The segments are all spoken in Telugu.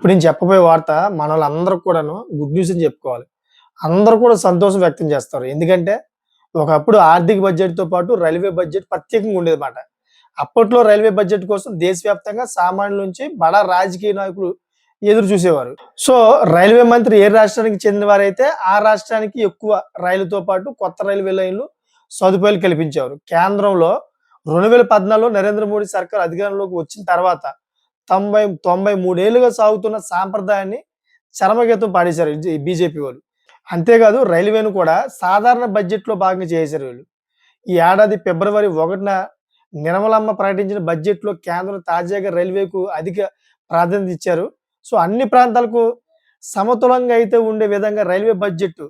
ఇప్పుడు నేను చెప్పబోయే వార్త మనోళ్ళందరికి కూడాను గుడ్ న్యూస్ అని చెప్పుకోవాలి. అందరూ కూడా సంతోషం వ్యక్తం చేస్తారు. ఎందుకంటే, ఒకప్పుడు ఆర్థిక బడ్జెట్‌తో పాటు రైల్వే బడ్జెట్ ప్రత్యేకంగా ఉండేదిమాట. అప్పట్లో రైల్వే బడ్జెట్ కోసం దేశవ్యాప్తంగా సామాన్యుల నుంచి బడా రాజకీయ నాయకులు ఎదురు చూసేవారు. సో, రైల్వే మంత్రి ఏ రాష్ట్రానికి చెందినవారైతే, ఆ రాష్ట్రానికి ఎక్కువ రైలుతో పాటు కొత్త రైల్వే లైన్‌లు సదుపాయాలు కల్పించేవారు. కేంద్రంలో 2014లో నరేంద్ర మోడీ సర్కార్ అధికారంలోకి వచ్చిన తర్వాత 93 ఏళ్లుగా సాగుతున్న సాంప్రదాయాన్ని చరమగీతం పాడేశారు బీజేపీ వాళ్ళు. అంతేకాదు రైల్వేను కూడా సాధారణ బడ్జెట్‌లో భాగంగా చేసేశారు వీళ్ళు. ఈ ఏడాది ఫిబ్రవరి 1న నిర్మలమ్మ ప్రకటించిన బడ్జెట్‌లో కేంద్రం తాజాగా రైల్వేకు అధిక ప్రాధాన్యత ఇచ్చారు. సో, అన్ని ప్రాంతాలకు సమతులంగా అయితే ఉండే విధంగా రైల్వే బడ్జెట్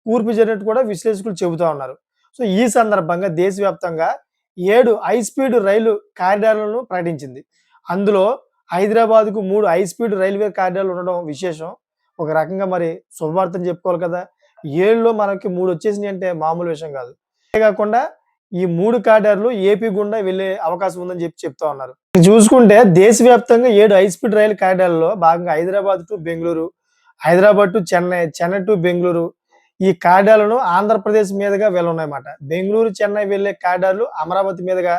కూర్పు జరిగినట్టు కూడా విశ్లేషకులు చెబుతా ఉన్నారు. సో, ఈ సందర్భంగా దేశవ్యాప్తంగా 7 హై స్పీడ్ రైలు కారిడార్‌లను ప్రకటించింది. అందులో హైదరాబాద్‌కు 3 హై స్పీడ్ రైల్వే కారిడార్‌లు ఉండడం విశేషం. ఒక రకంగా మరి శుభవార్తని చెప్పుకోవాలి కదా! 7లో మనకి 3 వచ్చేసినాయి అంటే మామూలు విషయం కాదు. అంతే కాకుండా ఈ 3 కారిడార్‌లు ఏపీ గుండా వెళ్ళే అవకాశం ఉందని చెప్తా ఉన్నారు. చూసుకుంటే దేశవ్యాప్తంగా 7 హై స్పీడ్ రైలు కారిడార్‌లలో భాగంగా Hyderabad to Bengaluru, Hyderabad to Chennai, Chennai to Bengaluru ఈ కారిడార్‌లను ఆంధ్రప్రదేశ్ మీదుగా వెళ్ళనున్నాయన్నమాట. బెంగుళూరు, చెన్నై వెళ్ళే కారిడార్‌లు అమరావతి మీదుగా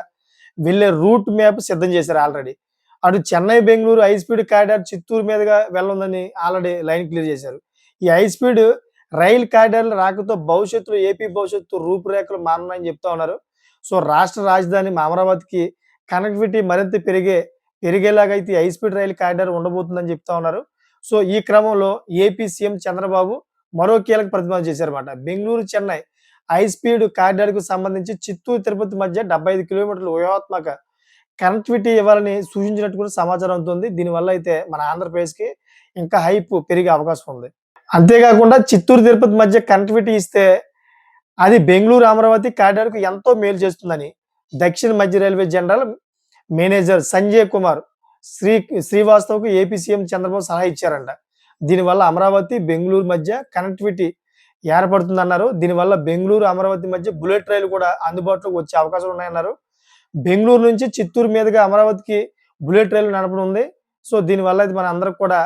వెళ్ళే రూట్ మ్యాప్ సిద్ధం చేశారు ఆల్రెడీ. అటు Chennai, Bengaluru high speed corridor Chittoor మీదుగా వెళ్ళనుందని ఆల్రెడీ లైన్ క్లియర్ చేశారు. ఈ హై స్పీడ్ రైల్ కారిడార్‌ల రాకతో భవిష్యత్తులో ఏపీ భవిష్యత్తు రూపురేఖలు మారనున్నాయని చెప్తా ఉన్నారు. సో, రాష్ట్ర రాజధాని అమరావతికి కనెక్టివిటీ మరింత పెరిగేలాగా అయితే హై స్పీడ్ రైలు కారిడార్ ఉండబోతుందని చెప్తా ఉన్నారు. సో, ఈ క్రమంలో ఏపీ సీఎం చంద్రబాబు మరో కీలక ప్రతిపాదన చేశారన్నమాట. బెంగుళూరు, చెన్నై హై స్పీడ్ కారిడార్‌కు సంబంధించి చిత్తూరు, తిరుపతి మధ్య 75 కిలోమీటర్ల వ్యూహాత్మక కనెక్టివిటీ ఇవ్వాలని సూచించినట్టు కూడా సమాచారం అవుతుంది. దీనివల్ల అయితే మన ఆంధ్రప్రదేశ్‌కి ఇంకా హైప్ పెరిగే అవకాశం ఉంది. అంతేకాకుండా చిత్తూరు, తిరుపతి మధ్య కనెక్టివిటీ ఇస్తే అది బెంగుళూరు, అమరావతి కారిడార్‌కు ఎంతో మేలు చేస్తుందని దక్షిణ మధ్య railway general manager Sanjay Kumar శ్రీవాస్తవకు ఏపీ సీఎం చంద్రబాబు సలహా ఇచ్చారంట. దీనివల్ల అమరావతి, బెంగుళూరు మధ్య కనెక్టివిటీ ఏర్పడుతుందన్నారు. దీనివల్ల బెంగుళూరు, అమరావతి మధ్య బుల్లెట్ రైలు కూడా అందుబాటులోకి వచ్చే అవకాశాలు ఉన్నాయన్నారు. బెంగుళూరు నుంచి చిత్తూరు మీదుగా అమరావతికి బుల్లెట్ రైలు నడపనుంది. సో, దీనివల్ల ఇది మనందరికి కూడా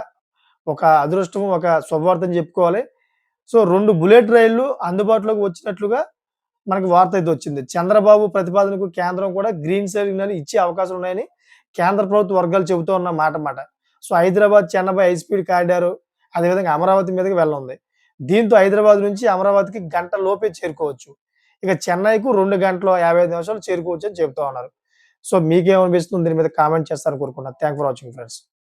ఒక అదృష్టం, ఒక శుభవార్త అని చెప్పుకోవాలి. సో, 2 బుల్లెట్ రైళ్లు అందుబాటులోకి వచ్చినట్లుగా మనకు వార్త అయితే వచ్చింది. చంద్రబాబు ప్రతిపాదనకు కేంద్రం కూడా గ్రీన్ సిగ్నల్ ఇచ్చే అవకాశాలు ఉన్నాయని కేంద్ర ప్రభుత్వ వర్గాలు చెబుతూ ఉన్న మాట. So, Hyderabad, Chennai high speed corridor అదేవిధంగా అమరావతి మీదుగా వెళ్ళనుంది. దీంతో హైదరాబాద్ నుంచి అమరావతికి గంట లోపే చేరుకోవచ్చు. ఇక చెన్నైకు 2 గంటల 55 నిమిషాలు చేరుకోవచ్చు అని చెప్తా ఉన్నారు. సో, మీకేమనిపిస్తుంది? దీని మీద కామెంట్ చేస్తారని కోరుకుంటున్నాను. Thank for watching friends.